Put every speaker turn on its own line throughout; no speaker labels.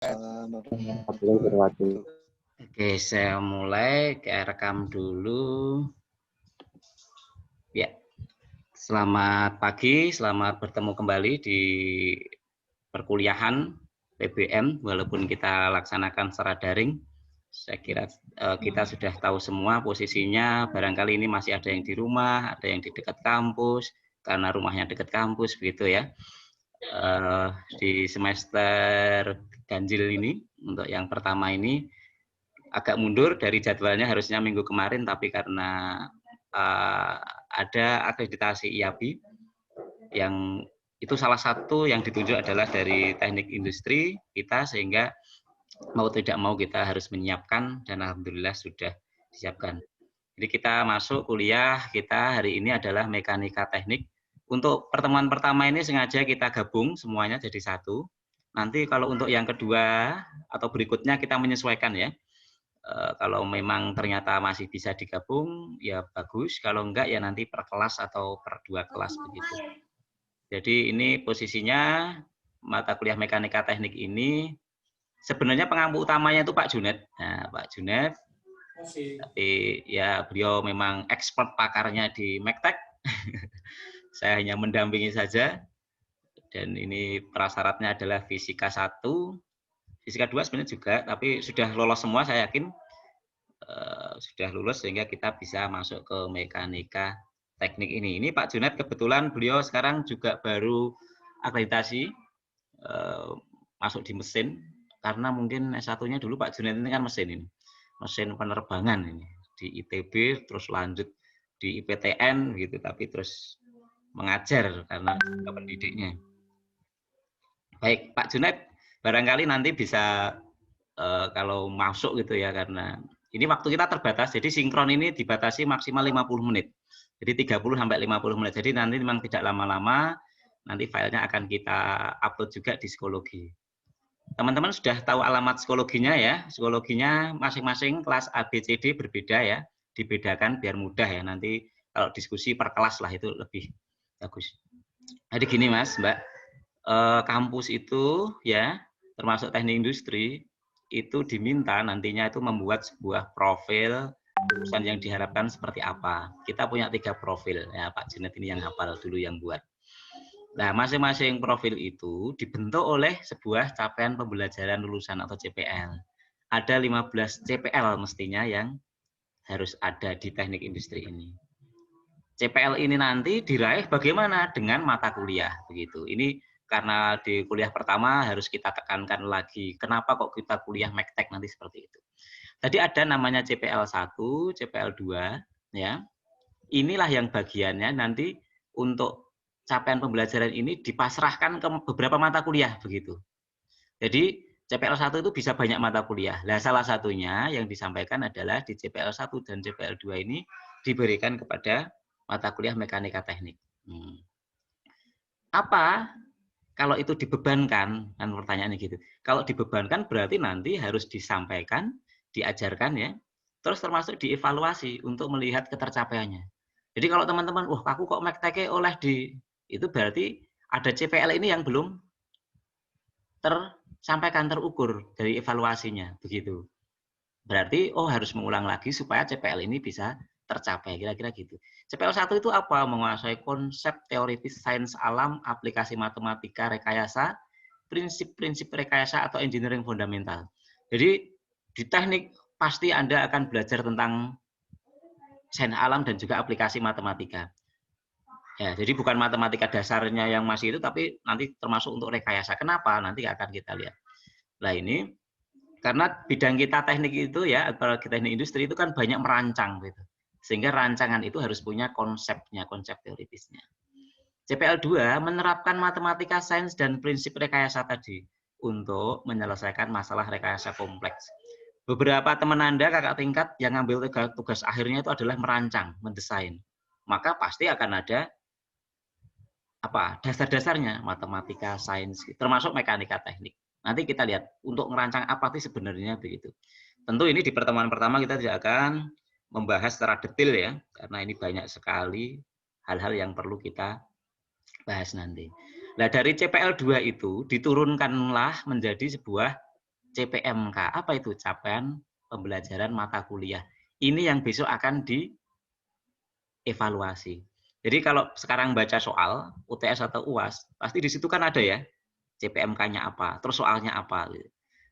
Oke, saya mulai rekam dulu. Ya, selamat pagi, selamat bertemu kembali di perkuliahan PBM, walaupun kita laksanakan secara daring. Saya kira kita sudah tahu semua posisinya, barangkali ini masih ada yang di rumah, ada yang di dekat kampus, karena rumahnya dekat kampus, begitu ya. Di semester ganjil ini, untuk yang pertama ini, agak mundur dari jadwalnya, harusnya minggu kemarin, tapi karena ada akreditasi IABI, yang itu salah satu yang ditunjuk adalah dari teknik industri kita, sehingga mau tidak mau kita harus menyiapkan, dan alhamdulillah sudah disiapkan. Jadi kita masuk kuliah, kita hari ini adalah mekanika teknik. Untuk pertemuan pertama ini sengaja kita gabung semuanya jadi satu. Nanti kalau untuk yang kedua atau berikutnya kita menyesuaikan ya. Kalau memang ternyata masih bisa digabung, ya bagus. Kalau enggak, ya nanti per kelas atau per 2 kelas begitu. Jadi ini posisinya mata kuliah mekanika teknik ini sebenarnya pengampu utamanya itu Pak Junet. Nah, Pak Junet, tapi ya beliau memang expert pakarnya di Mektek. Saya hanya mendampingi saja. Dan ini prasyaratnya adalah fisika 1, fisika 2 sebenarnya juga, tapi sudah lolos semua saya yakin. Sudah lulus sehingga kita bisa masuk ke mekanika teknik ini. Ini Pak Junet kebetulan beliau sekarang juga baru akreditasi masuk di mesin, karena mungkin S1-nya dulu Pak Junet ini kan mesin ini. Mesin penerbangan ini di ITB, terus lanjut di IPTN gitu, tapi terus mengajar karena pendidiknya. Baik, Pak Junet, barangkali nanti bisa kalau masuk gitu ya, karena ini waktu kita terbatas, jadi sinkron ini dibatasi maksimal 50 menit. Jadi 30 sampai 50 menit. Jadi nanti memang tidak lama-lama, nanti filenya akan kita upload juga di psikologi. Teman-teman sudah tahu alamat psikologinya ya. Psikologinya masing-masing kelas A, B, C, D berbeda ya. Dibedakan biar mudah ya. Nanti kalau diskusi per kelas lah itu lebih bagus. Jadi gini Mas, Mbak. Kampus itu ya, termasuk teknik industri, itu diminta nantinya itu membuat sebuah profil jurusan yang diharapkan seperti apa. Kita punya 3 profil, ya Pak Junet ini yang hafal dulu yang buat. Nah, masing-masing profil itu dibentuk oleh sebuah capaian pembelajaran lulusan atau CPL. Ada 15 CPL mestinya yang harus ada di teknik industri ini. CPL ini nanti diraih bagaimana dengan mata kuliah begitu. Ini karena di kuliah pertama harus kita tekankan lagi, kenapa kok kita kuliah Mektek nanti seperti itu. Tadi ada namanya CPL 1, CPL 2, ya. Inilah yang bagiannya nanti untuk capaian pembelajaran ini dipasrahkan ke beberapa mata kuliah begitu. Jadi CPL 1 itu bisa banyak mata kuliah. Nah, salah satunya yang disampaikan adalah di CPL 1 dan CPL 2 ini diberikan kepada mata kuliah mekanika teknik. Apa kalau itu dibebankan, kan pertanyaannya gitu. Kalau dibebankan berarti nanti harus disampaikan, diajarkan ya, terus termasuk dievaluasi untuk melihat ketercapaiannya. Jadi kalau teman-teman, wah aku kok Mektek oleh di, itu berarti ada CPL ini yang belum tersampaikan, terukur dari evaluasinya, begitu. Berarti, oh harus mengulang lagi supaya CPL ini bisa tercapai, kira-kira gitu. CPL 1 itu apa? Menguasai konsep teoritis sains alam, aplikasi matematika, rekayasa, prinsip-prinsip rekayasa atau engineering fundamental. Jadi di teknik pasti Anda akan belajar tentang sains alam dan juga aplikasi matematika. Ya, jadi bukan matematika dasarnya yang masih itu, tapi nanti termasuk untuk rekayasa. Kenapa? Nanti akan kita lihat. Nah ini karena bidang kita teknik itu ya, apalagi teknik industri itu kan banyak merancang gitu. Sehingga rancangan itu harus punya konsepnya, konsep teoritisnya. CPL 2 menerapkan matematika, sains, dan prinsip rekayasa tadi untuk menyelesaikan masalah rekayasa kompleks. Beberapa teman Anda, kakak tingkat, yang ngambil tugas akhirnya itu adalah merancang, mendesain. Maka pasti akan ada apa dasar-dasarnya, matematika, sains, termasuk mekanika teknik. Nanti kita lihat untuk merancang apa sih sebenarnya begitu. Tentu ini di pertemuan pertama kita tidak akan membahas secara detail ya, karena ini banyak sekali hal-hal yang perlu kita bahas nanti. Nah, dari CPL 2 itu diturunkanlah menjadi sebuah CPMK. Apa itu? Capaian pembelajaran mata kuliah. Ini yang besok akan dievaluasi. Jadi kalau sekarang baca soal UTS atau UAS, pasti di situ kan ada ya CPMK-nya apa, terus soalnya apa.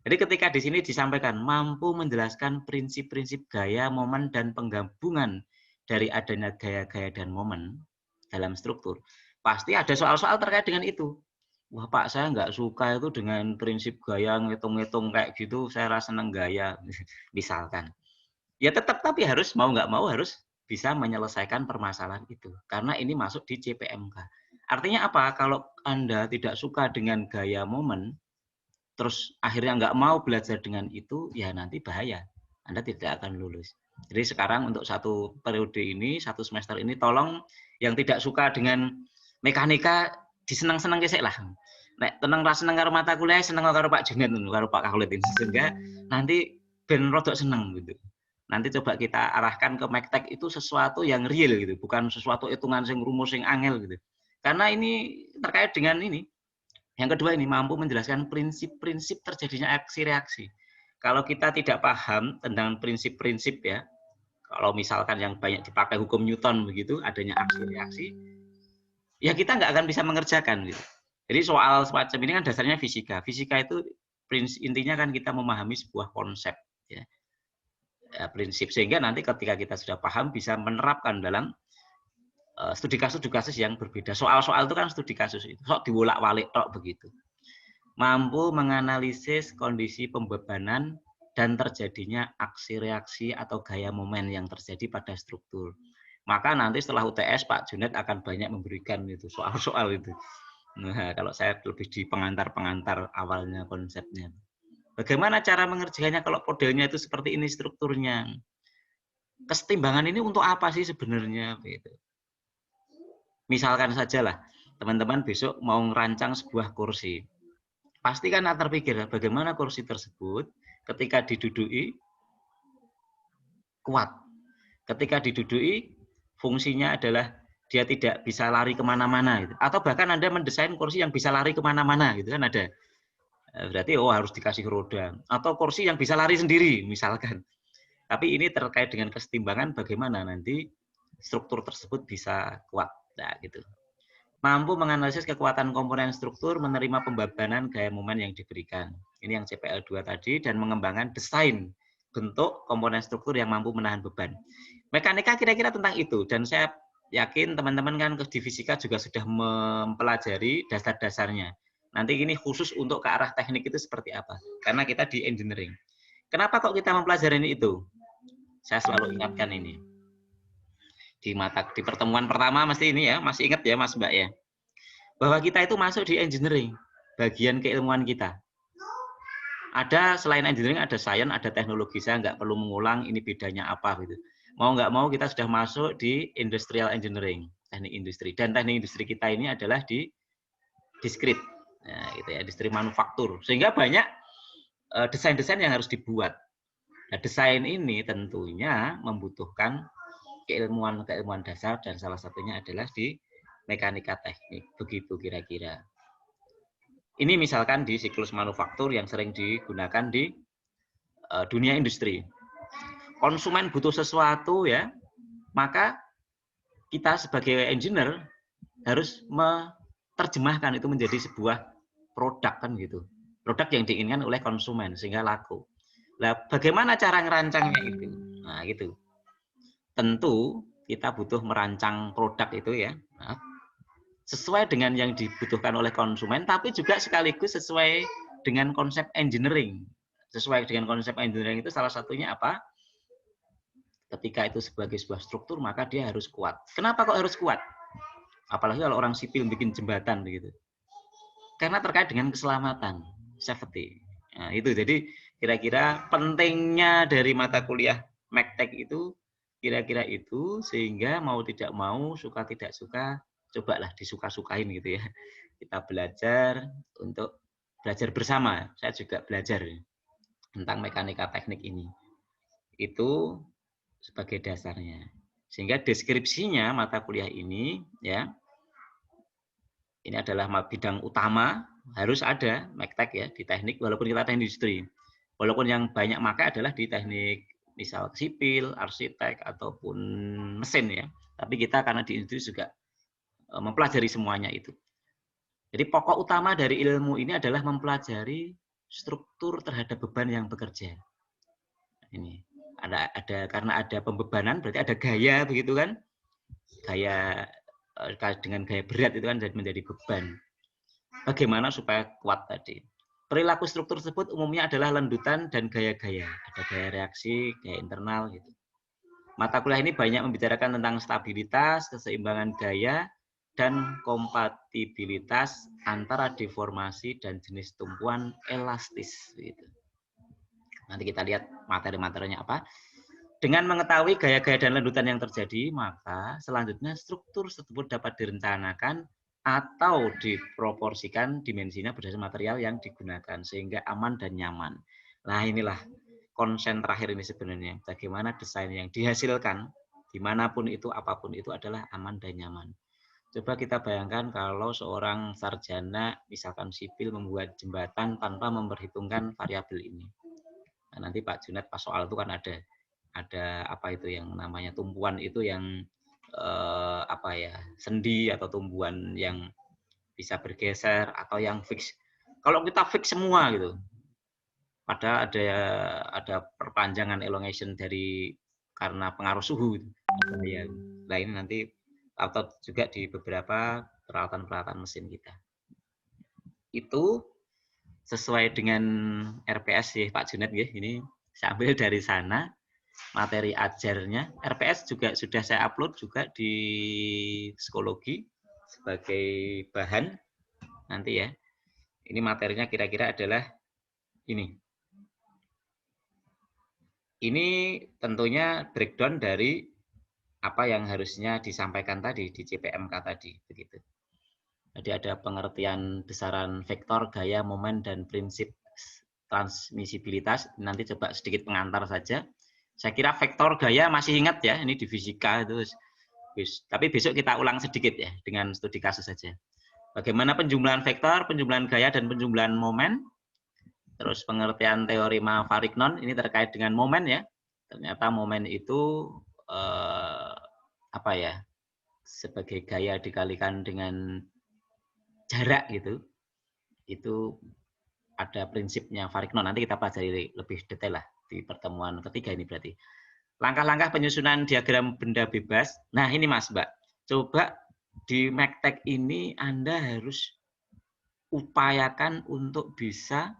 Jadi ketika di sini disampaikan mampu menjelaskan prinsip-prinsip gaya, momen, dan penggabungan dari adanya gaya-gaya dan momen dalam struktur, pasti ada soal-soal terkait dengan itu. Wah Pak, saya nggak suka itu dengan prinsip gaya ngitung-ngitung kayak gitu, saya rasa seneng gaya, misalkan. Ya tetap tapi harus mau nggak mau harus bisa menyelesaikan permasalahan itu karena ini masuk di CPMK. Artinya apa? Kalau Anda tidak suka dengan gaya momen, terus akhirnya nggak mau belajar dengan itu, ya nanti bahaya. Anda tidak akan lulus. Jadi sekarang untuk satu periode ini, satu semester ini, tolong yang tidak suka dengan mekanika disenang-senang gesek lah. Nek tenang lah seneng karo mata kuliah, seneng karo Pak Junet, karo Pak Kahulit ini sehingga nanti ben rodok seneng gitu. Nanti coba kita arahkan ke Mektek itu sesuatu yang real gitu, bukan sesuatu hitungan sing rumus sing angel gitu. Karena ini terkait dengan ini. Yang kedua ini mampu menjelaskan prinsip-prinsip terjadinya aksi reaksi. Kalau kita tidak paham tentang prinsip-prinsip ya, kalau misalkan yang banyak dipakai hukum Newton begitu, adanya aksi reaksi, ya kita nggak akan bisa mengerjakan gitu. Jadi soal semacam ini kan dasarnya fisika. Fisika itu intinya kan kita memahami sebuah konsep ya. Prinsip sehingga nanti ketika kita sudah paham bisa menerapkan dalam studi kasus yang berbeda. Soal-soal itu kan studi kasus itu. Sok diwolak-walik tok begitu. Mampu menganalisis kondisi pembebanan dan terjadinya aksi reaksi atau gaya momen yang terjadi pada struktur. Maka nanti setelah UTS Pak Junet akan banyak memberikan itu soal-soal itu. Nah, kalau saya lebih di pengantar-pengantar awalnya konsepnya. Bagaimana cara mengerjakannya kalau modelnya itu seperti ini strukturnya? Kesetimbangan ini untuk apa sih sebenarnya? Gitu. Misalkan saja lah, teman-teman besok mau merancang sebuah kursi. Pasti kan terpikir bagaimana kursi tersebut ketika diduduki kuat. Ketika diduduki fungsinya adalah dia tidak bisa lari kemana-mana. Gitu. Atau bahkan Anda mendesain kursi yang bisa lari kemana-mana. Gitu kan ada. Berarti harus dikasih roda. Atau kursi yang bisa lari sendiri misalkan. Tapi ini terkait dengan kesetimbangan bagaimana nanti struktur tersebut bisa kuat. Nah, gitu. Mampu menganalisis kekuatan komponen struktur, menerima pembebanan gaya momen yang diberikan. Ini yang CPL 2 tadi, dan mengembangkan desain bentuk komponen struktur yang mampu menahan beban. Mekanika kira-kira tentang itu, dan saya yakin teman-teman kan di fisika juga sudah mempelajari dasar-dasarnya. Nanti ini khusus untuk ke arah teknik itu seperti apa, karena kita di engineering. Kenapa kok kita mempelajari itu? Saya selalu ingatkan ini. Di pertemuan pertama mesti ini ya, masih ingat ya Mas Mbak ya, bahwa kita itu masuk di engineering, bagian keilmuan kita. Ada selain engineering ada sains, ada teknologi. Saya nggak perlu mengulang ini bedanya apa gitu. Mau nggak mau kita sudah masuk di industrial engineering, teknik industri. Dan teknik industri kita ini adalah di discrete, nah, gitu ya, industri manufaktur. Sehingga banyak desain-desain yang harus dibuat. Nah, desain ini tentunya membutuhkan keilmuan dasar dan salah satunya adalah di mekanika teknik. Begitu kira-kira. Ini misalkan di siklus manufaktur yang sering digunakan di dunia industri. Konsumen butuh sesuatu ya, maka kita sebagai engineer harus menerjemahkan itu menjadi sebuah produk kan gitu. Produk yang diinginkan oleh konsumen sehingga laku. Nah, bagaimana cara ngerancangnya itu? Nah, gitu. Tentu kita butuh merancang produk itu ya, sesuai dengan yang dibutuhkan oleh konsumen, tapi juga sekaligus sesuai dengan konsep engineering. Sesuai dengan konsep engineering itu salah satunya apa? Ketika itu sebagai sebuah struktur, maka dia harus kuat. Kenapa kok harus kuat? Apalagi kalau orang sipil bikin jembatan begitu. Karena terkait dengan keselamatan, safety. Nah, itu jadi kira-kira pentingnya dari mata kuliah Mektek itu kira-kira itu, sehingga mau tidak mau, suka tidak suka, cobalah disuka-sukain gitu ya. Kita belajar untuk belajar bersama. Saya juga belajar tentang mekanika teknik ini. Itu sebagai dasarnya. Sehingga deskripsinya mata kuliah ini ya, ini adalah bidang utama, harus ada Mektek ya di teknik walaupun kita teknik industri. Walaupun yang banyak pakai adalah di teknik misal sipil, arsitek, ataupun mesin ya. Tapi kita karena di industri juga mempelajari semuanya itu. Jadi pokok utama dari ilmu ini adalah mempelajari struktur terhadap beban yang bekerja. Ini ada karena ada pembebanan berarti ada gaya begitu kan? Gaya dengan gaya berat itu kan menjadi beban. Bagaimana supaya kuat tadi? Perilaku struktur tersebut umumnya adalah lendutan dan gaya-gaya. Ada gaya reaksi, gaya internal gitu. Mata kuliah ini banyak membicarakan tentang stabilitas, keseimbangan gaya, dan kompatibilitas antara deformasi dan jenis tumpuan elastis. Gitu. Nanti kita lihat materi-materinya apa. Dengan mengetahui gaya-gaya dan lendutan yang terjadi, maka selanjutnya struktur tersebut dapat direncanakan atau diproporsikan dimensinya berdasarkan material yang digunakan sehingga aman dan nyaman. Nah, inilah konsen terakhir ini sebenarnya. Bagaimana desain yang dihasilkan dimanapun itu, apapun itu adalah aman dan nyaman. Coba kita bayangkan kalau seorang sarjana misalkan sipil membuat jembatan tanpa memperhitungkan variabel ini. Nah, nanti Pak Junet pas soal itu kan ada apa itu yang namanya tumpuan itu yang apa ya, sendi atau tumbuhan yang bisa bergeser atau yang fix. Kalau kita fix semua gitu, padahal ada perpanjangan elongation dari karena pengaruh suhu gitu. Ya, nah ini nanti atau juga di beberapa peralatan-peralatan mesin kita. Itu sesuai dengan RPS ya Pak Junet ya, ini saya ambil dari sana. Materi ajarnya. RPS juga sudah saya upload juga di psikologi sebagai bahan nanti ya. Ini materinya kira-kira adalah ini. Ini tentunya breakdown dari apa yang harusnya disampaikan tadi di CPMK tadi begitu. Jadi ada pengertian besaran vektor, gaya, momen, dan prinsip transmisibilitas. Nanti coba sedikit pengantar saja. Saya kira vektor gaya masih ingat ya, ini di fisika itu. Tapi besok kita ulang sedikit ya, dengan studi kasus saja. Bagaimana penjumlahan vektor, penjumlahan gaya, dan penjumlahan momen. Terus pengertian teorema Varignon, ini terkait dengan momen ya. Ternyata momen itu apa ya, sebagai gaya dikalikan dengan jarak gitu. Itu ada prinsipnya Varignon. Nanti kita pelajari lebih detail lah di pertemuan ketiga ini berarti. Langkah-langkah penyusunan diagram benda bebas. Nah ini Mas Mbak, coba di Mektek ini Anda harus upayakan untuk bisa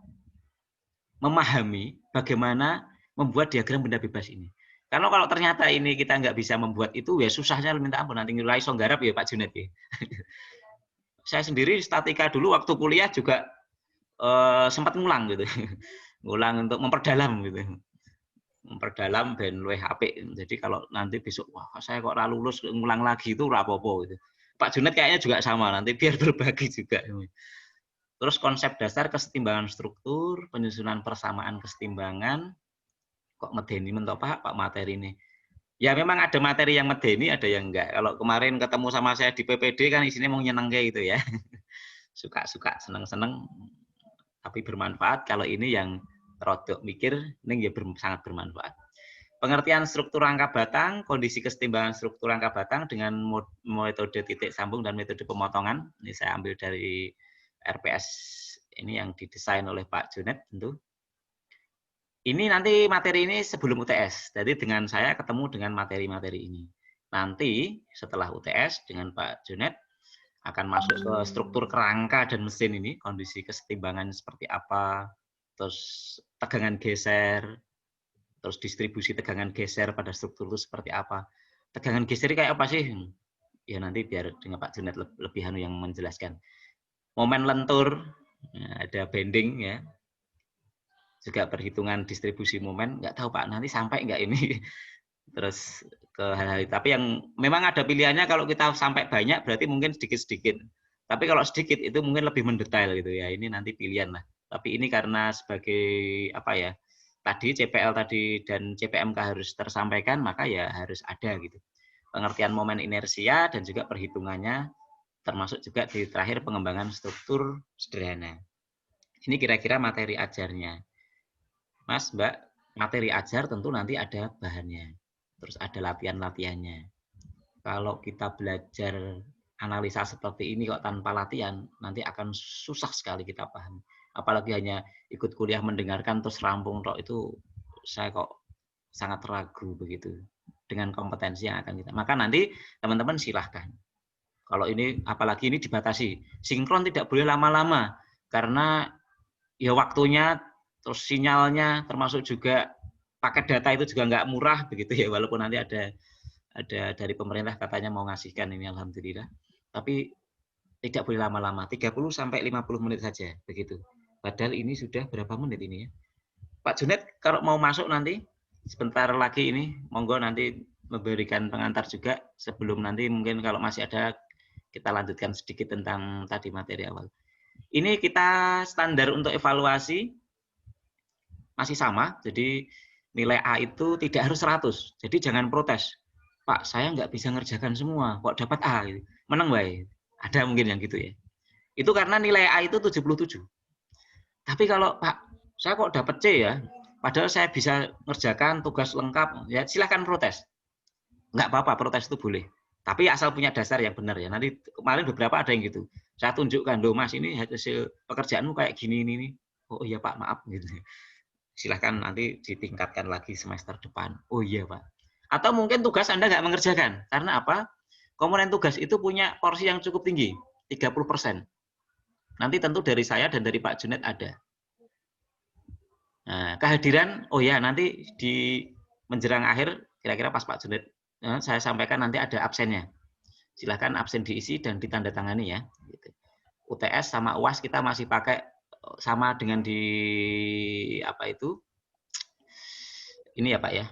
memahami bagaimana membuat diagram benda bebas ini. Karena kalau ternyata ini kita nggak bisa membuat itu, ya susahnya minta ampun. Nanti nilai songgarap ya Pak Junet ya. Saya sendiri statika dulu waktu kuliah juga sempat ngulang gitu. Ngulang untuk memperdalam gitu. Memperdalam ben luwih apik. Jadi kalau nanti besok wah saya kok ora lulus ngulang lagi itu ora apa-apa gitu. Pak Junet kayaknya juga sama, nanti biar berbagi juga. Terus konsep dasar kesetimbangan struktur, penyusunan persamaan kesetimbangan. Kok medeni mentok Pak materi ini. Ya memang ada materi yang medeni, ada yang enggak. Kalau kemarin ketemu sama saya di PPD kan isinya mau nyeneng kayak gitu ya. Suka-suka, seneng-seneng, tapi bermanfaat. Kalau ini yang rodok mikir, ini ya sangat bermanfaat. Pengertian struktur rangka batang, kondisi kesetimbangan struktur rangka batang dengan metode titik sambung dan metode pemotongan. Ini saya ambil dari RPS ini yang didesain oleh Pak Junet tentu. Ini nanti materi ini sebelum UTS. Jadi dengan saya ketemu dengan materi-materi ini. Nanti setelah UTS dengan Pak Junet akan masuk ke struktur kerangka dan mesin ini, kondisi kesetimbangan seperti apa, terus tegangan geser, terus distribusi tegangan geser pada struktur itu seperti apa. Tegangan geser kayak apa sih? Ya nanti biar dengan Pak Junet lebih yang menjelaskan. Momen lentur, ada bending ya, juga perhitungan distribusi momen. Nggak tahu Pak, nanti sampai nggak ini. Terus ke hal-hal tapi yang memang ada pilihannya kalau kita sampai banyak berarti mungkin sedikit-sedikit. Tapi kalau sedikit itu mungkin lebih mendetail gitu ya. Ini nanti pilihan lah. Tapi ini karena sebagai apa ya? Tadi CPL tadi dan CPMK harus tersampaikan, maka ya harus ada gitu. Pengertian momen inersia dan juga perhitungannya, termasuk juga di terakhir pengembangan struktur sederhana. Ini kira-kira materi ajarnya. Mas, Mbak, materi ajar tentu nanti ada bahannya. Terus ada latihan-latihannya. Kalau kita belajar analisa seperti ini kok tanpa latihan, nanti akan susah sekali kita paham. Apalagi hanya ikut kuliah mendengarkan terus rampung tok, itu saya kok sangat ragu begitu dengan kompetensi yang akan kita. Maka nanti teman-teman silahkan. Kalau ini apalagi ini dibatasi, sinkron tidak boleh lama-lama karena ya waktunya, terus sinyalnya, termasuk juga paket data itu juga nggak murah begitu ya, walaupun nanti ada dari pemerintah katanya mau ngasihkan ini, alhamdulillah. Tapi tidak boleh lama-lama, 30 sampai 50 menit saja begitu. Padahal ini sudah berapa menit ini ya. Pak Junet kalau mau masuk nanti sebentar lagi ini, monggo nanti memberikan pengantar juga sebelum nanti mungkin kalau masih ada kita lanjutkan sedikit tentang tadi materi awal. Ini kita standar untuk evaluasi masih sama, jadi nilai A itu tidak harus 100. Jadi jangan protes. Pak, saya nggak bisa ngerjakan semua, kok dapat A? Menang baik. Ada mungkin yang gitu ya. Itu karena nilai A itu 77. Tapi kalau Pak, saya kok dapat C ya, padahal saya bisa ngerjakan tugas lengkap, ya silahkan protes. Nggak apa-apa, protes itu boleh. Tapi asal punya dasar yang benar ya. Nanti kemarin beberapa ada yang gitu. Saya tunjukkan, loh Mas, ini hasil pekerjaanmu kayak gini ini. Oh iya Pak, maaf gitu. Silahkan nanti ditingkatkan lagi semester depan. Oh iya Pak. Atau mungkin tugas Anda nggak mengerjakan. Karena apa? Komponen tugas itu punya porsi yang cukup tinggi, 30%. Nanti tentu dari saya dan dari Pak Junet ada. Nah, kehadiran, oh ya nanti di menjelang akhir, kira-kira pas Pak Junet, saya sampaikan nanti ada absennya. Silahkan absen diisi dan ditandatangani ya. UTS sama UAS kita masih pakai sama dengan di apa itu? Ini ya Pak ya.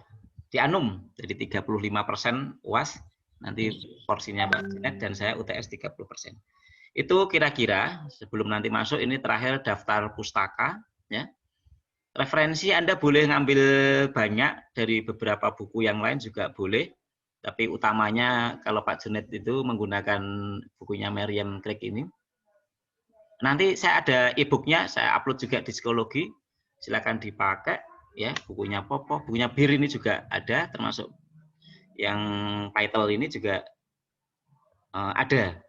Di Anum, jadi 35% UAS, nanti porsinya Pak Junet dan saya UTS 30%. Itu kira-kira sebelum nanti masuk ini terakhir daftar pustaka ya. Referensi Anda boleh ngambil banyak dari beberapa buku yang lain juga boleh. Tapi utamanya kalau Pak Junet itu menggunakan bukunya Miriam Craig ini. Nanti saya ada e-booknya, saya upload juga di psikologi. Silakan dipakai ya, bukunya Popo, bukunya Bir ini juga ada, termasuk yang title ini juga ada.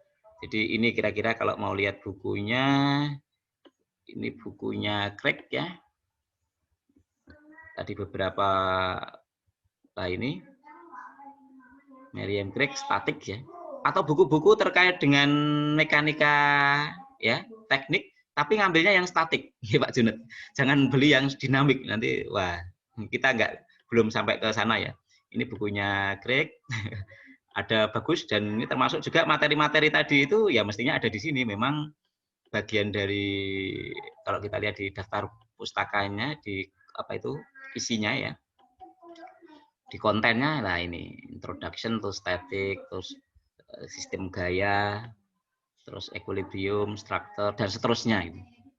Jadi ini kira-kira kalau mau lihat bukunya, ini bukunya Craig ya. Tadi beberapa ini Miriam Craig statik ya, atau buku-buku terkait dengan mekanika ya, teknik, tapi ngambilnya yang statik ya Pak Junet. Jangan beli yang dinamik, nanti wah kita belum sampai ke sana ya. Ini bukunya Craig ada bagus, dan ini termasuk juga materi-materi tadi itu ya mestinya ada di sini. Memang bagian dari kalau kita lihat di daftar pustakanya di apa itu isinya ya. Di kontennya lah ini introduction to static, terus sistem gaya, terus equilibrium, struktur dan seterusnya.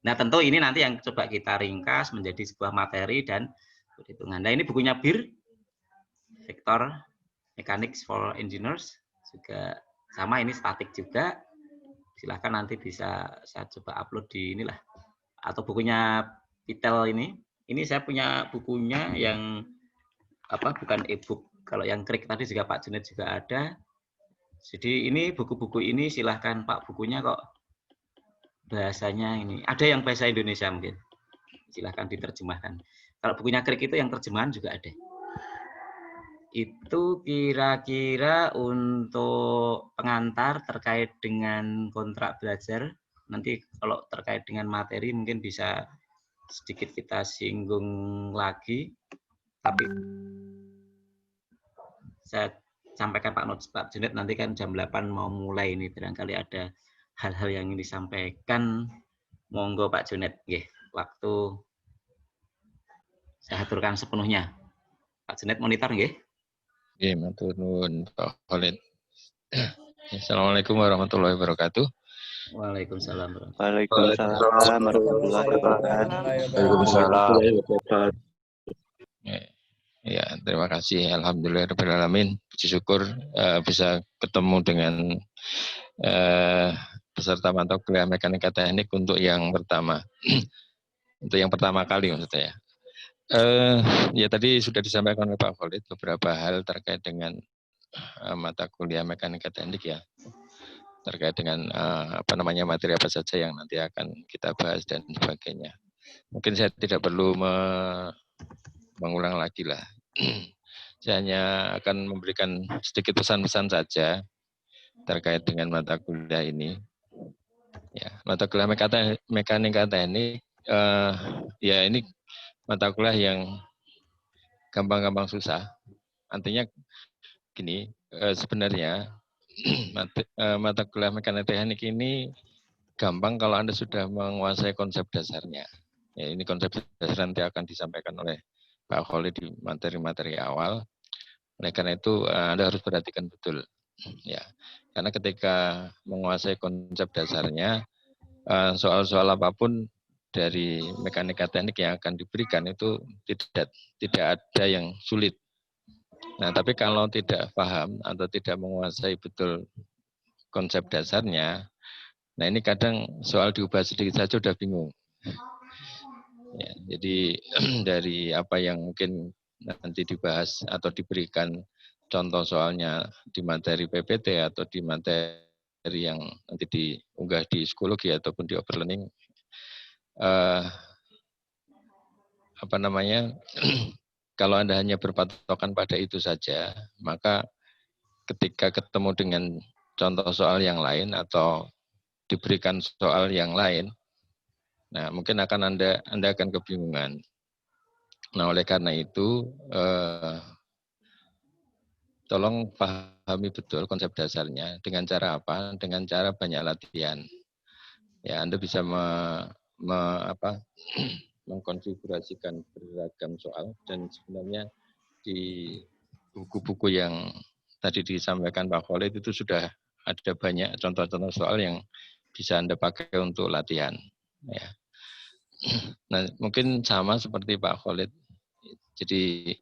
Nah tentu ini nanti yang coba kita ringkas menjadi sebuah materi dan perhitungan. Nah ini bukunya Bir, Vector Mechanics for Engineers, juga sama, ini statik juga. Silahkan nanti bisa saya coba upload di inilah, atau bukunya Pitel ini saya punya bukunya yang apa, bukan e-book. Kalau yang Craig tadi juga Pak Junet juga ada. Jadi ini buku-buku ini silahkan Pak, bukunya kok bahasanya ini ada yang bahasa Indonesia mungkin, silahkan diterjemahkan. Kalau bukunya Craig itu yang terjemahan juga ada. Itu kira-kira untuk pengantar terkait dengan kontrak belajar. Nanti kalau terkait dengan materi mungkin bisa sedikit kita singgung lagi. Tapi saya sampaikan Pak Junet nanti kan jam 8 mau mulai ini, barangkali ada hal-hal yang ingin disampaikan. Monggo Pak Junet, waktu saya aturkan sepenuhnya. Pak Junet monitor nggih.
Nggih, matur nuwun Pak Khalid. Assalamualaikum warahmatullahi wabarakatuh.
Waalaikumsalam.
Waalaikumsalam warahmatullahi wabarakatuh.
Waalaikumsalam. Ya, terima kasih. Alhamdulillahirrahmanirrahim. Puji syukur bisa ketemu dengan peserta mata kuliah mekanika teknik untuk yang pertama. Untuk yang pertama kali maksud saya. Ya tadi sudah disampaikan oleh Pak Khalid beberapa hal terkait dengan mata kuliah mekanika teknik ya, terkait dengan materi apa saja yang nanti akan kita bahas dan sebagainya. Mungkin saya tidak perlu mengulang lagi lah. Saya hanya akan memberikan sedikit pesan-pesan saja terkait dengan mata kuliah ini. Ya, mata kuliah mekanika teknik, ya ini mata kuliah yang gampang-gampang susah. Artinya gini, sebenarnya mata kuliah mekanika teknik ini gampang kalau Anda sudah menguasai konsep dasarnya. Ya, ini konsep dasar nanti akan disampaikan oleh Pak Khalid di materi-materi awal. Oleh karena itu Anda harus perhatikan betul. Ya, karena ketika menguasai konsep dasarnya, soal-soal apapun dari mekanika teknik yang akan diberikan itu tidak ada yang sulit. Nah, tapi kalau tidak paham atau tidak menguasai betul konsep dasarnya, nah ini kadang soal diubah sedikit saja udah bingung. Ya, jadi dari apa yang mungkin nanti dibahas atau diberikan contoh soalnya di materi PPT atau di materi yang nanti diunggah di psikologi ataupun di open learning, kalau Anda hanya berpatokan pada itu saja, maka ketika ketemu dengan contoh soal yang lain atau diberikan soal yang lain, nah mungkin Anda akan kebingungan. Nah oleh karena itu, tolong pahami betul konsep dasarnya. Dengan cara apa? Dengan cara banyak latihan. Ya Anda bisa mengkonfigurasikan beragam soal, dan sebenarnya di buku-buku yang tadi disampaikan Pak Khalid itu sudah ada banyak contoh-contoh soal yang bisa Anda pakai untuk latihan. Ya. Nah mungkin sama seperti Pak Khalid. Jadi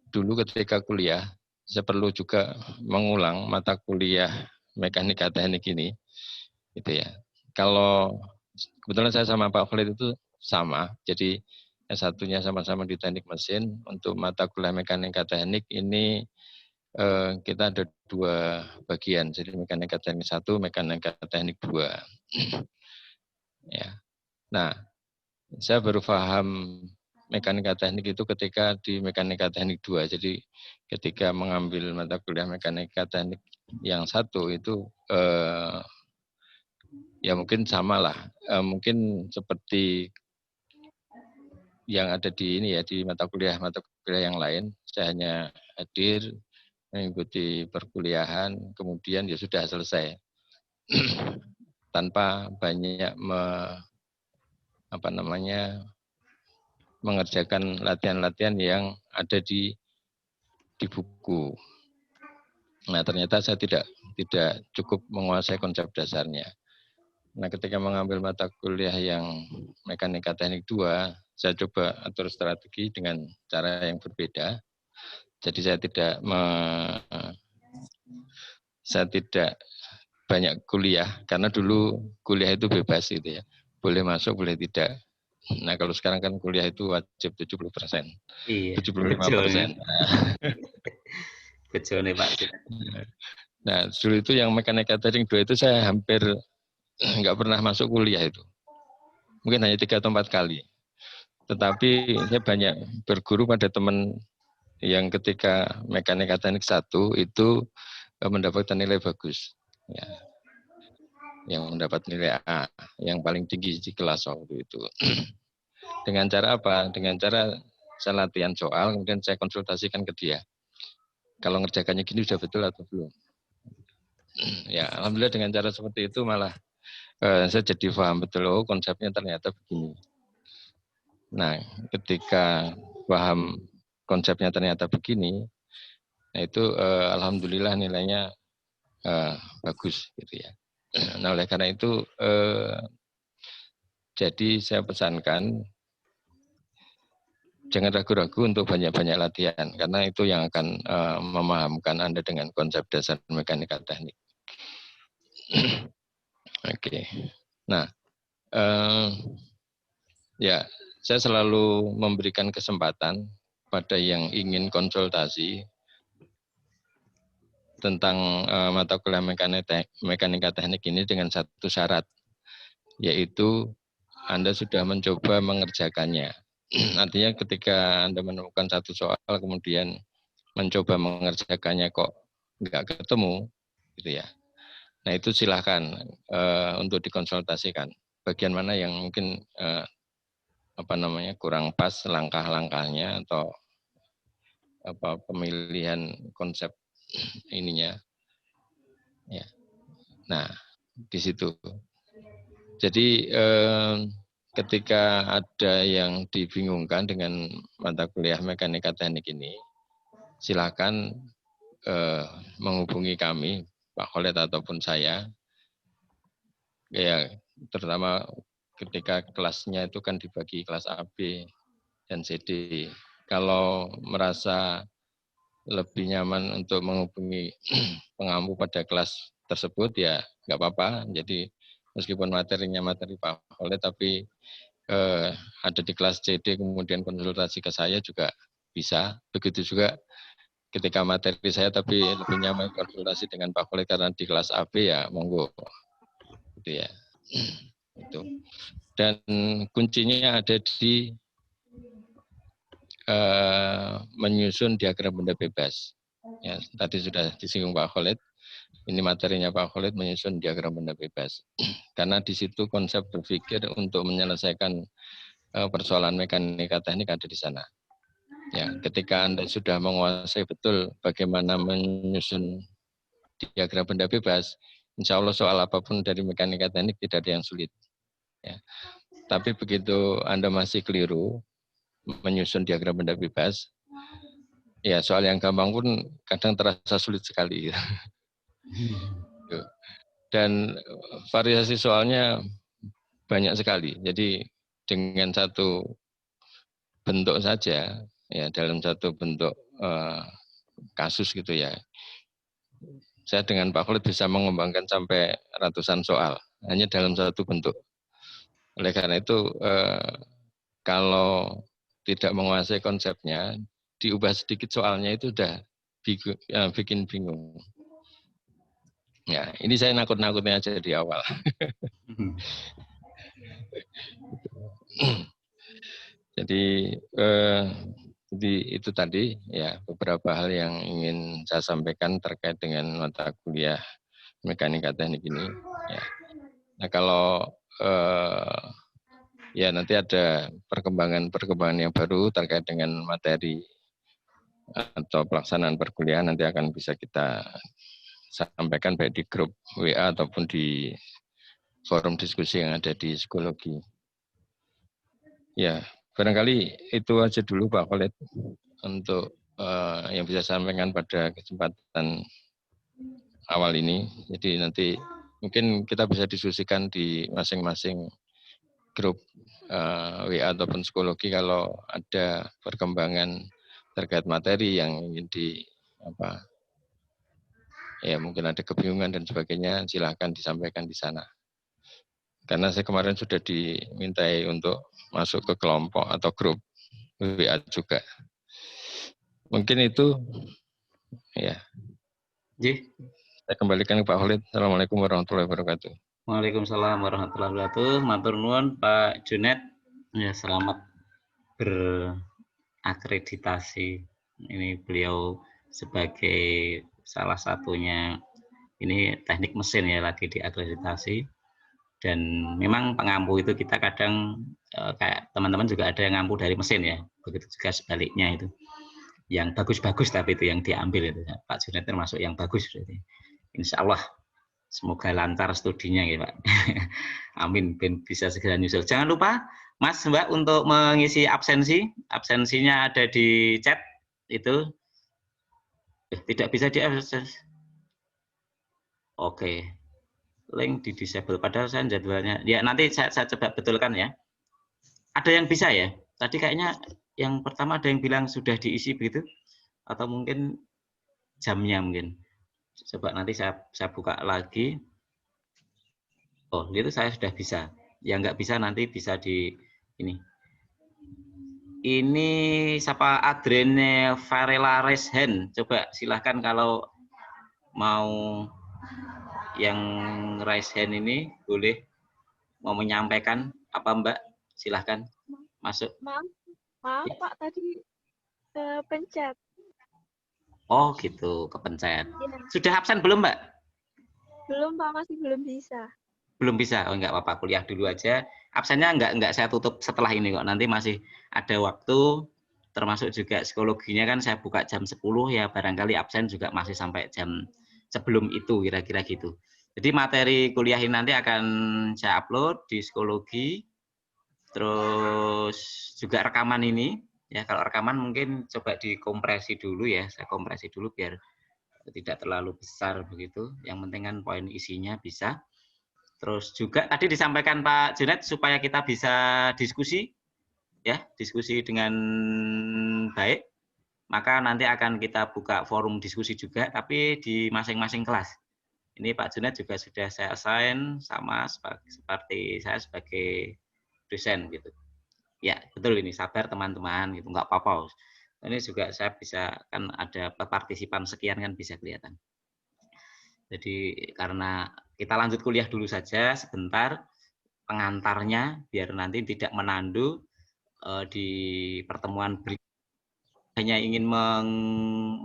dulu ketika kuliah saya perlu juga mengulang mata kuliah mekanika teknik ini, gitu ya. Kalau kebetulan saya sama Pak Khalid itu sama, jadi S1-nya sama-sama di teknik mesin. Untuk mata kuliah mekanika teknik ini kita ada 2 bagian, jadi mekanika teknik 1, mekanika teknik 2. Ya. Nah, saya baru paham mekanika teknik itu ketika di mekanika teknik 2. Jadi ketika mengambil mata kuliah mekanika teknik yang 1 itu ya mungkin samalah, mungkin seperti yang ada di ini ya, di mata kuliah yang lain. Saya hanya hadir mengikuti perkuliahan, kemudian ya sudah selesai tanpa banyak mengerjakan latihan-latihan yang ada di buku. Nah ternyata saya tidak cukup menguasai konsep dasarnya. Nah ketika mengambil mata kuliah yang mekanika teknik 2, saya coba atur strategi dengan cara yang berbeda. Jadi saya tidak banyak kuliah, karena dulu kuliah itu bebas gitu ya. Boleh masuk, boleh tidak. Nah kalau sekarang kan kuliah itu wajib 70%.
Iya,
75%.
Bejone Pak.
Nah dulu itu yang mekanika teknik 2 itu saya hampir nggak pernah masuk kuliah itu. Mungkin hanya 3 atau 4 kali. Tetapi saya banyak berguru pada teman yang ketika mekanika teknik 1 itu mendapatkan nilai bagus. Ya. Yang mendapat nilai A, yang paling tinggi di kelas waktu itu. Dengan cara apa? Dengan cara saya latihan soal, kemudian saya konsultasikan ke dia. Kalau ngerjakannya gini sudah betul atau belum? Ya, alhamdulillah dengan cara seperti itu malah saya jadi paham betul, oh konsepnya ternyata begini. Nah, ketika paham konsepnya ternyata begini, nah itu alhamdulillah nilainya bagus gitu ya. Nah, oleh karena itu jadi saya pesankan jangan ragu-ragu untuk banyak-banyak latihan, karena itu yang akan memahamkan Anda dengan konsep dasar mekanika teknik. Oke. Nah, ya saya selalu memberikan kesempatan pada yang ingin konsultasi tentang mata kuliah mekanika teknik ini dengan satu syarat, yaitu Anda sudah mencoba mengerjakannya. Artinya ketika Anda menemukan satu soal kemudian mencoba mengerjakannya kok nggak ketemu, gitu ya. Nah itu silahkan untuk dikonsultasikan. Bagian mana yang mungkin kurang pas langkah-langkahnya atau pemilihan konsep ininya. Ya. Nah di situ. Jadi ketika ada yang dibingungkan dengan mata kuliah mekanika teknik ini, silakan menghubungi kami, Pak Khalid ataupun saya. Ya, terutama ketika kelasnya itu kan dibagi kelas A, B, dan CD. Kalau merasa lebih nyaman untuk menghubungi pengampu pada kelas tersebut, ya nggak apa-apa. Jadi meskipun materinya materi Pak Khalid, tapi ada di kelas CD kemudian konsultasi ke saya juga bisa. Begitu juga ketika materi saya tapi lebih nyaman konsultasi dengan Pak Khalid karena di kelas AB, ya monggo. Gitu ya. Itu. Dan kuncinya ada di menyusun diagram benda bebas. Ya, tadi sudah disinggung Pak Khalid. Ini materinya Pak Khalid, menyusun diagram benda bebas. Karena di situ konsep berpikir untuk menyelesaikan persoalan mekanika teknik ada di sana. Ya, ketika Anda sudah menguasai betul bagaimana menyusun diagram benda bebas, insya Allah soal apapun dari mekanika teknik tidak ada yang sulit. Ya. Tapi begitu Anda masih keliru menyusun diagram benda bebas, ya soal yang gampang pun kadang terasa sulit sekali. Dan variasi soalnya banyak sekali. Jadi dengan satu bentuk saja, ya dalam satu bentuk kasus gitu ya, saya dengan Pak Khalid bisa mengembangkan sampai ratusan soal hanya dalam satu bentuk. Oleh karena itu kalau tidak menguasai konsepnya, diubah sedikit soalnya itu udah bikin bingung. Ya, ini saya nakut-nakutnya aja di awal. Jadi itu tadi ya beberapa hal yang ingin saya sampaikan terkait dengan mata kuliah mekanika teknik ini. Ya. Nah kalau ya nanti ada perkembangan yang baru terkait dengan materi atau pelaksanaan perkuliahan nanti akan bisa kita sampaikan baik di grup WA ataupun di forum diskusi yang ada di psikologi. Ya, barangkali itu aja dulu Pak Khalid untuk yang bisa saya sampaikan pada kesempatan awal ini. Jadi nanti mungkin kita bisa diskusikan di masing-masing grup WA ataupun psikologi kalau ada perkembangan terkait materi yang ingin ya mungkin ada kebingungan dan sebagainya, silahkan disampaikan di sana. Karena saya kemarin sudah dimintai untuk masuk ke kelompok atau grup WA juga. Mungkin itu ya. Saya kembalikan ke Pak Khalid. Assalamualaikum warahmatullahi wabarakatuh.
Waalaikumsalam warahmatullahi wabarakatuh. Matur nuwun Pak Junet. Ya, selamat berakreditasi. Ini beliau sebagai salah satunya ini teknik mesin ya lagi diakreditasi. Dan memang pengampu itu kita kadang kayak teman-teman juga ada yang ngampu dari mesin ya. Begitu juga sebaliknya itu. Yang bagus-bagus tapi itu yang diambil itu. Pak Junet termasuk yang bagus berarti. Insya Allah semoga lancar studinya ya Pak. Amin, bisa segera nyusul. Jangan lupa Mas Mbak untuk mengisi absensi. Absensinya ada di chat itu. Tidak bisa diakses. Oke. Link di disable. Padahal saya jadwalnya. Ya nanti saya coba betulkan ya. Ada yang bisa ya? Tadi kayaknya yang pertama ada yang bilang sudah diisi begitu. Atau mungkin jamnya mungkin. Coba nanti saya buka lagi. Oh, itu saya sudah bisa. Yang nggak bisa nanti bisa di ini. Ini siapa Adrene Varela Reshen? Coba silahkan kalau mau yang raise hand ini boleh mau menyampaikan apa Mbak? Silahkan masuk.
Maaf Pak, tadi pencet.
Oh gitu, kepencet.
Ya.
Sudah absen belum Mbak?
Belum Pak, masih belum bisa.
Belum bisa, oh enggak apa-apa, kuliah dulu aja. Absennya enggak saya tutup setelah ini kok, nanti masih ada waktu, termasuk juga psikologinya kan saya buka jam 10 ya, barangkali absen juga masih sampai jam sebelum itu, kira-kira gitu. Jadi materi kuliah ini nanti akan saya upload di psikologi, terus juga rekaman ini, ya kalau rekaman mungkin coba dikompresi dulu ya, saya kompresi dulu biar tidak terlalu besar begitu, yang penting kan poin isinya bisa. Terus juga tadi disampaikan Pak Junet supaya kita bisa diskusi, ya diskusi dengan baik. Maka nanti akan kita buka forum diskusi juga, tapi di masing-masing kelas. Ini Pak Junet juga sudah saya assign sama seperti saya sebagai dosen gitu. Ya betul ini, sabar teman-teman gitu, nggak apa-apa. Ini juga saya bisa kan ada partisipan sekian kan bisa kelihatan. Jadi karena kita lanjut kuliah dulu saja sebentar pengantarnya biar nanti tidak menandu di pertemuan berikutnya. Hanya ingin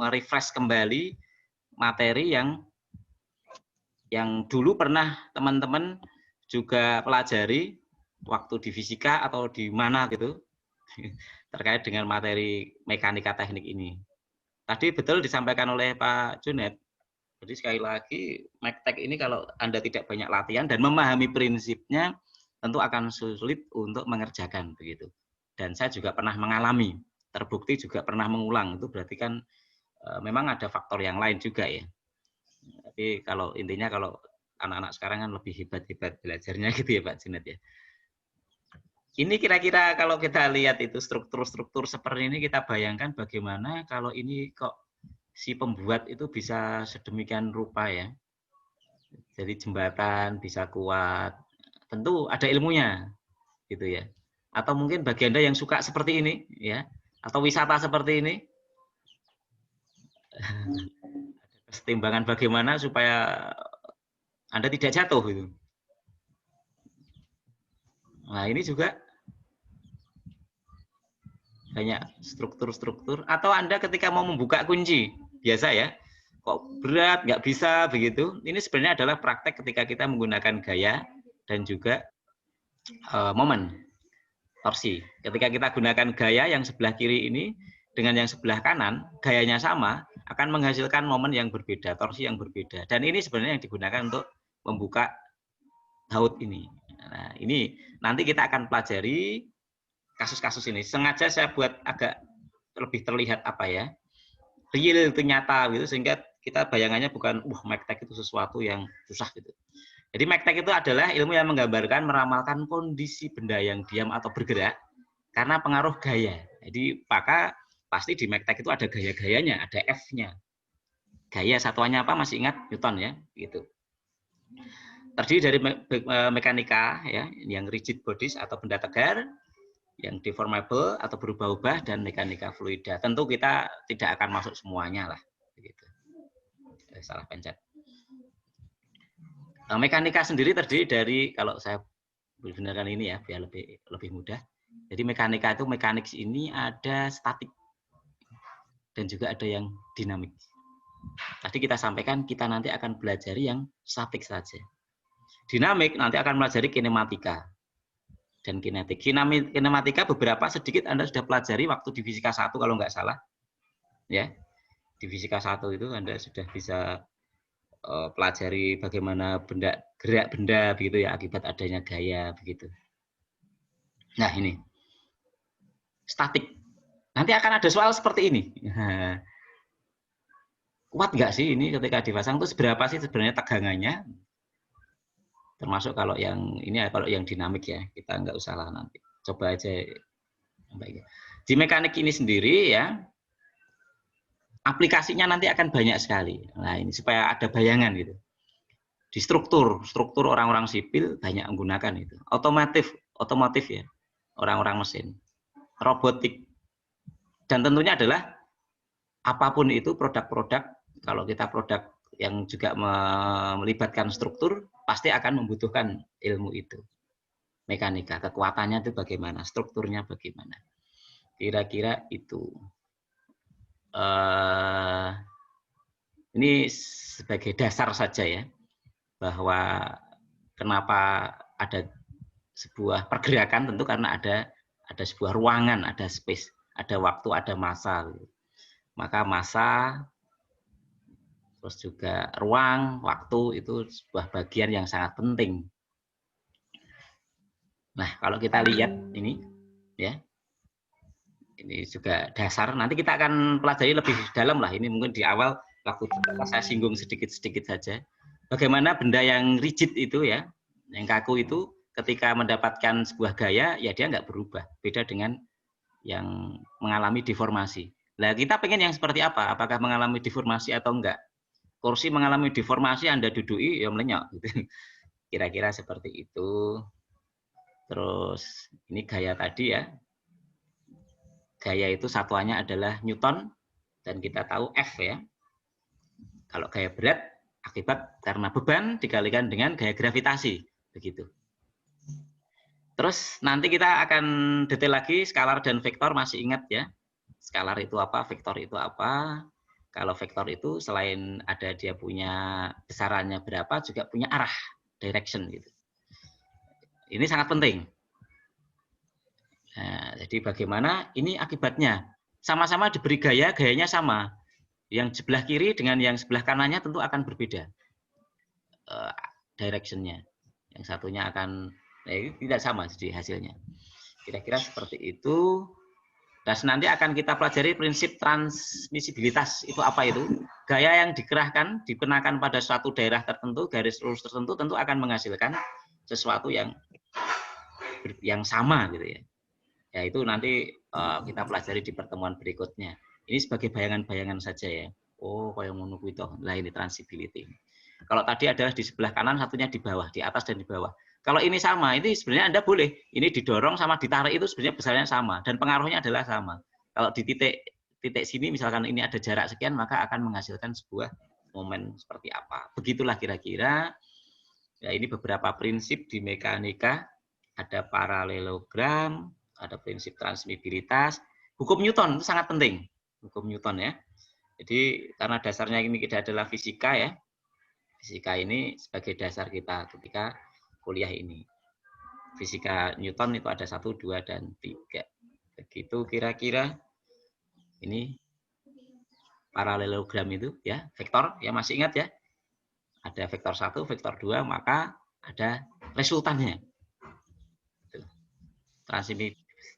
merefresh kembali materi yang dulu pernah teman-teman juga pelajari waktu di fisika atau di mana gitu terkait dengan materi mekanika teknik ini. Tadi betul disampaikan oleh Pak Junet. Jadi sekali lagi, MekTek ini kalau Anda tidak banyak latihan dan memahami prinsipnya, tentu akan sulit untuk mengerjakan begitu. Dan saya juga pernah mengalami, terbukti juga pernah mengulang. Itu berarti kan memang ada faktor yang lain juga ya. Tapi kalau intinya kalau anak-anak sekarang kan lebih hebat-hebat belajarnya gitu ya Pak Junet ya. Ini kira-kira kalau kita lihat itu struktur-struktur seperti ini, kita bayangkan bagaimana kalau ini kok si pembuat itu bisa sedemikian rupa ya. Jadi jembatan bisa kuat. Tentu ada ilmunya gitu ya. Atau mungkin bagi Anda yang suka seperti ini ya, atau wisata seperti ini. Kesetimbangan bagaimana supaya Anda tidak jatuh gitu. Nah, ini juga banyak struktur-struktur atau Anda ketika mau membuka kunci biasa ya, kok berat, nggak bisa begitu. Ini sebenarnya adalah praktek ketika kita menggunakan gaya dan juga momen torsi. Ketika kita gunakan gaya yang sebelah kiri ini dengan yang sebelah kanan, gayanya sama, akan menghasilkan momen yang berbeda, torsi yang berbeda. Dan ini sebenarnya yang digunakan untuk membuka baut ini. Nah, ini nanti kita akan pelajari kasus-kasus ini. Sengaja saya buat agak lebih terlihat apa ya, real itu nyata gitu, sehingga kita bayangannya bukan MekTek itu sesuatu yang susah gitu. Jadi MekTek itu adalah ilmu yang menggambarkan, meramalkan kondisi benda yang diam atau bergerak karena pengaruh gaya. Jadi maka pasti di MekTek itu ada gaya-gayanya, ada F-nya. Gaya satuannya apa masih ingat? Newton ya, gitu. Terdiri dari mekanika ya, yang rigid bodies atau benda tegar, yang deformable atau berubah-ubah, dan mekanika fluida. Tentu kita tidak akan masuk semuanya lah, begitu. Salah pencet. Mekanika sendiri terdiri dari, kalau saya benarkan ini ya biar lebih mudah. Jadi mekanika itu mekanik ini ada statik dan juga ada yang dinamik. Tadi kita sampaikan kita nanti akan belajar yang statik saja. Dinamik nanti akan pelajari kinematika dan kinetik. Kinematika beberapa sedikit Anda sudah pelajari waktu di fisika 1 kalau nggak salah. Ya. Di fisika 1 itu Anda sudah bisa pelajari bagaimana gerak benda begitu ya akibat adanya gaya begitu. Nah, ini. Statik. Nanti akan ada soal seperti ini. Nah, kuat nggak sih ini ketika dipasang itu seberapa sih sebenarnya tegangannya? Termasuk kalau yang ini ya, kalau yang dinamik ya, kita nggak usah lah nanti. Coba aja. Di mekanik ini sendiri ya, aplikasinya nanti akan banyak sekali. Nah ini supaya ada bayangan gitu. Di struktur orang-orang sipil banyak menggunakan itu. Otomotif ya, orang-orang mesin. robotik. Dan tentunya adalah apapun itu produk-produk, kalau kita produk yang juga melibatkan struktur, pasti akan membutuhkan ilmu itu. Mekanika, kekuatannya itu bagaimana, strukturnya bagaimana. Kira-kira itu. Ini sebagai dasar saja ya, bahwa kenapa ada sebuah pergerakan, tentu karena ada sebuah ruangan, ada space, ada waktu, ada masa. Maka masa, terus juga ruang, waktu itu sebuah bagian yang sangat penting. Nah, kalau kita lihat ini, ya, ini juga dasar. Nanti kita akan pelajari lebih dalam lah. Ini mungkin di awal waktu saya singgung sedikit-sedikit saja. Bagaimana benda yang rigid itu ya, yang kaku itu, ketika mendapatkan sebuah gaya, ya dia nggak berubah. Beda dengan yang mengalami deformasi. Nah, kita pengen yang seperti apa? Apakah mengalami deformasi atau enggak? Kursi mengalami deformasi, Anda duduki, ya melenyok. Gitu. Kira-kira seperti itu. Terus, ini gaya tadi ya. Gaya itu satuannya adalah Newton, dan kita tahu F ya. Kalau gaya berat, akibat karena beban dikalikan dengan gaya gravitasi. Begitu. Terus nanti kita akan detail lagi skalar dan vektor, masih ingat ya. Skalar itu apa, vektor itu apa. Kalau vektor itu selain ada dia punya besarannya berapa, juga punya arah, direction gitu. Ini sangat penting. Nah, jadi bagaimana ini akibatnya? Sama-sama diberi gaya, gayanya sama. Yang sebelah kiri dengan yang sebelah kanannya tentu akan berbeda directionnya. Yang satunya akan tidak sama jadi hasilnya. Kira-kira seperti itu. Dan nanti akan kita pelajari prinsip transmisibilitas. Itu apa itu? Gaya yang dikerahkan, dikenakan pada suatu daerah tertentu, garis lurus tertentu, tentu akan menghasilkan sesuatu yang sama gitu ya. Ya itu nanti kita pelajari di pertemuan berikutnya. Ini sebagai bayangan-bayangan saja ya. Oh, kayak ngono kuwi toh. Lah ini transmissibility. Kalau tadi adalah di sebelah kanan, satunya di bawah, di atas dan di bawah. Kalau ini sama, ini sebenarnya Anda boleh. Ini didorong sama ditarik itu sebenarnya besarnya sama dan pengaruhnya adalah sama. Kalau di titik sini misalkan ini ada jarak sekian, maka akan menghasilkan sebuah momen seperti apa. Begitulah kira-kira. Ya, ini beberapa prinsip di mekanika. Ada paralelogram, ada prinsip transmisibilitas. Hukum Newton itu sangat penting. Hukum Newton ya. Jadi karena dasarnya ini tidak adalah fisika ya. Fisika ini sebagai dasar kita ketika kuliah ini. Fisika Newton itu ada 1, 2, dan 3. Begitu kira-kira. Ini paralelogram itu ya, vektor ya, masih ingat ya. Ada vektor 1, vektor 2, maka ada resultannya.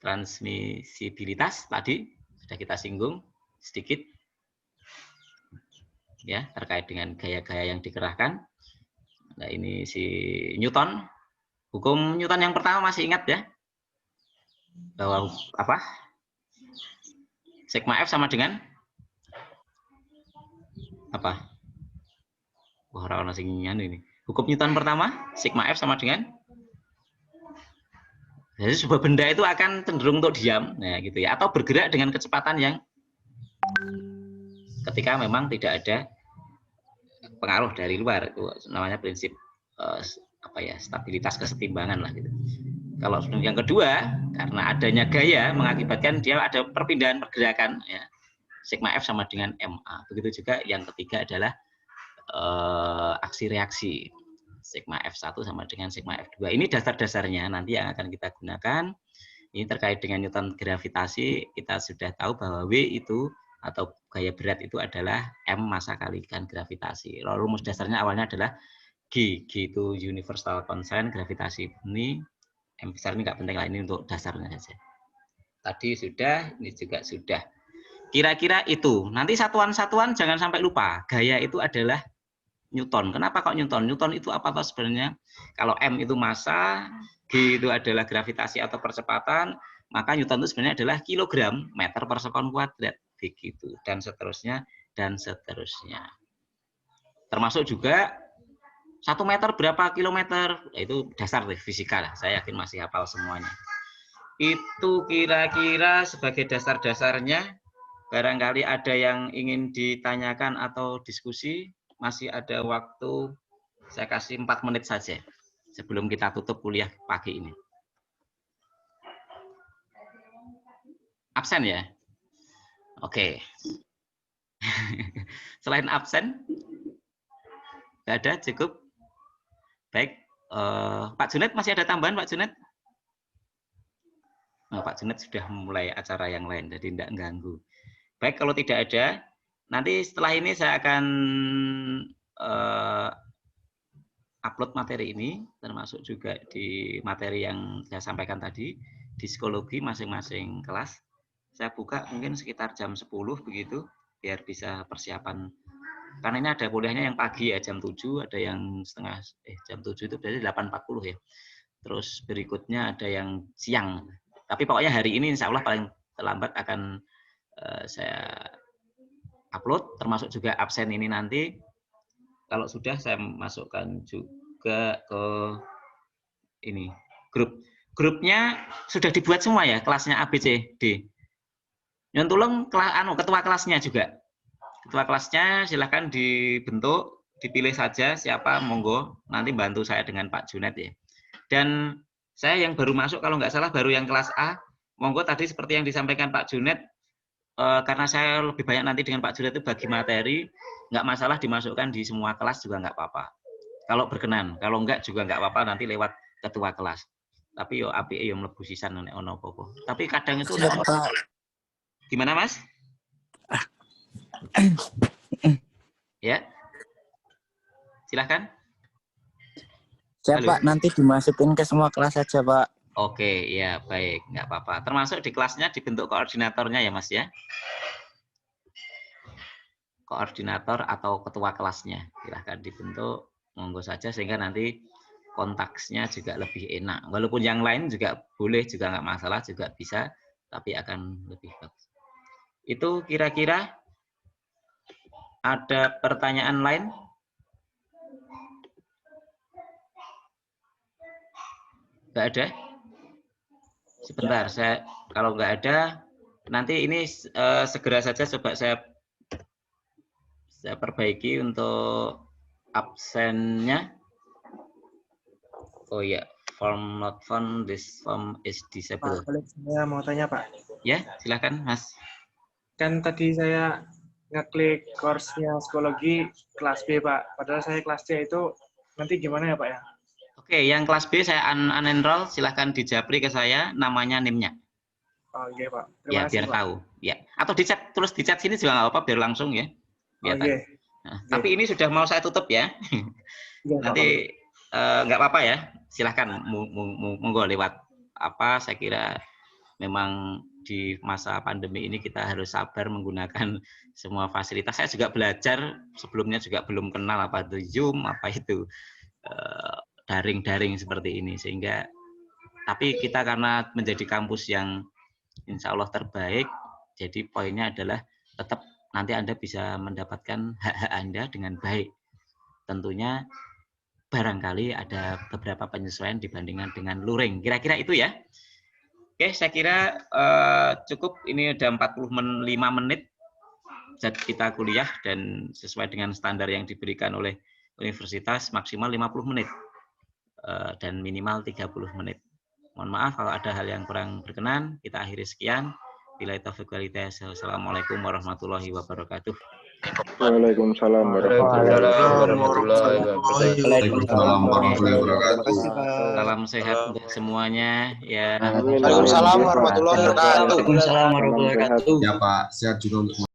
Transmisibilitas tadi sudah kita singgung sedikit ya, terkait dengan gaya-gaya yang dikerahkan. Nah, ini si Newton. Hukum Newton yang pertama masih ingat ya? Bahwa apa? Sigma F sama dengan apa? Wah, orang singian ini. Hukum Newton pertama, sigma F sama dengan, jadi sebuah benda itu akan cenderung untuk diam, nah gitu ya, atau bergerak dengan kecepatan yang ketika memang tidak ada pengaruh dari luar, itu namanya prinsip apa ya, stabilitas kesetimbangan lah gitu. Kalau yang kedua, karena adanya gaya mengakibatkan dia ada perpindahan pergerakan ya. Sigma F sama dengan MA. Begitu juga yang ketiga adalah aksi reaksi. Sigma F1 sama dengan sigma F2. Ini dasar-dasarnya nanti yang akan kita gunakan. Ini terkait dengan Newton gravitasi, kita sudah tahu bahwa W itu atau gaya berat itu adalah M massa kalikan gravitasi. Lalu rumus dasarnya awalnya adalah G. G itu universal constant gravitasi bumi. M besar ini nggak penting lah, ini untuk dasarnya saja. Tadi sudah, ini juga sudah. Kira-kira itu. Nanti satuan-satuan jangan sampai lupa. Gaya itu adalah Newton. Kenapa kok Newton? Newton itu apa toh sebenarnya? Kalau M itu massa, G itu adalah gravitasi atau percepatan, maka Newton itu sebenarnya adalah kilogram meter per sekon kuadrat. Begitu. Dan seterusnya, dan seterusnya. Termasuk juga 1 meter berapa kilometer? Itu dasar fisika lah. Saya yakin masih hafal semuanya. Itu kira-kira sebagai dasar-dasarnya, barangkali ada yang ingin ditanyakan atau diskusi, masih ada waktu, saya kasih 4 menit saja sebelum kita tutup kuliah pagi ini. Absen ya? Oke. Selain absen, nggak ada, cukup. Baik, Pak Junet masih ada tambahan, Pak Junet? Nah, Pak Junet sudah mulai acara yang lain, jadi tidak ganggu. Baik, kalau tidak ada, nanti setelah ini saya akan upload materi ini, termasuk juga di materi yang saya sampaikan tadi, di psikologi masing-masing kelas. Saya buka mungkin sekitar jam 10 begitu, biar bisa persiapan. Karena ini ada kuliahnya yang pagi ya, jam 7, ada yang jam 7 itu berarti 8.40 ya. Terus berikutnya ada yang siang. Tapi pokoknya hari ini insya Allah paling terlambat akan saya upload, termasuk juga absen ini nanti. Kalau sudah saya masukkan juga ke ini grup. Grupnya sudah dibuat semua ya, kelasnya A, B, C, D. Yang tolong ketua kelasnya juga. Ketua kelasnya silahkan dibentuk, dipilih saja siapa, monggo. Nanti bantu saya dengan Pak Junet ya. Dan saya yang baru masuk, kalau nggak salah baru yang kelas A, monggo tadi seperti yang disampaikan Pak Junet, karena saya lebih banyak nanti dengan Pak Junet itu bagi materi, nggak masalah dimasukkan di semua kelas juga nggak apa-apa. Kalau berkenan, kalau nggak juga nggak apa-apa nanti lewat ketua kelas. Tapi yo APE yo mlebu sisan ono apa-apa. Tapi kadang itu gimana Mas? Ya, silahkan.
Siapa nanti dimasukin ke semua kelas saja, Pak.
Oke, ya baik, nggak apa-apa. Termasuk di kelasnya dibentuk koordinatornya ya, Mas ya. Koordinator atau ketua kelasnya, silahkan dibentuk, monggo saja sehingga nanti kontaksnya juga lebih enak. Walaupun yang lain juga boleh, juga nggak masalah, juga bisa, tapi akan lebih bagus. Itu kira-kira ada pertanyaan lain? Nggak ada? Sebentar, kalau nggak ada, nanti ini segera saja coba saya perbaiki untuk absennya. Oh ya, form not found, this form is disabled.
Pak, saya mau tanya Pak.
Ya, silakan Mas.
Kan tadi saya ngeklik course-nya psikologi kelas B Pak, padahal saya kelas C itu nanti gimana ya Pak ya?
Oke, yang kelas B saya unenroll, silahkan dijapri ke saya namanya NIM-nya.
Oh iya Pak.
Ya,
kasih,
biar
Pak.
tahu. Ya, atau tulis di chat sini juga nggak apa-apa, biar langsung ya. Biar tahu. Nah, tapi ini sudah mau saya tutup ya. Nanti nggak apa-apa ya, silahkan monggo lewat apa. Saya kira memang di masa pandemi ini kita harus sabar menggunakan semua fasilitas. Saya juga belajar sebelumnya juga belum kenal apa itu Zoom, apa itu daring-daring seperti ini, sehingga tapi kita karena menjadi kampus yang insya Allah terbaik, jadi poinnya adalah tetap nanti Anda bisa mendapatkan hak-hak Anda dengan baik. Tentunya barangkali ada beberapa penyesuaian dibandingkan dengan luring. Kira-kira itu ya. Oke, saya kira cukup. Ini udah 45 menit kita kuliah dan sesuai dengan standar yang diberikan oleh universitas maksimal 50 menit. Dan minimal 30 menit. Mohon maaf kalau ada hal yang kurang berkenan. Kita akhiri sekian. Billahi taufiq wal hidayah. Assalamualaikum warahmatullahi wabarakatuh.
Waalaikumsalam warahmatullahi wabarakatuh.
Salam sehat untuk semuanya. Ya.
Waalaikumsalam warahmatullahi wabarakatuh.
Waalaikumsalam warahmatullahi wabarakatuh.
Ya Pak, sehat juga untuk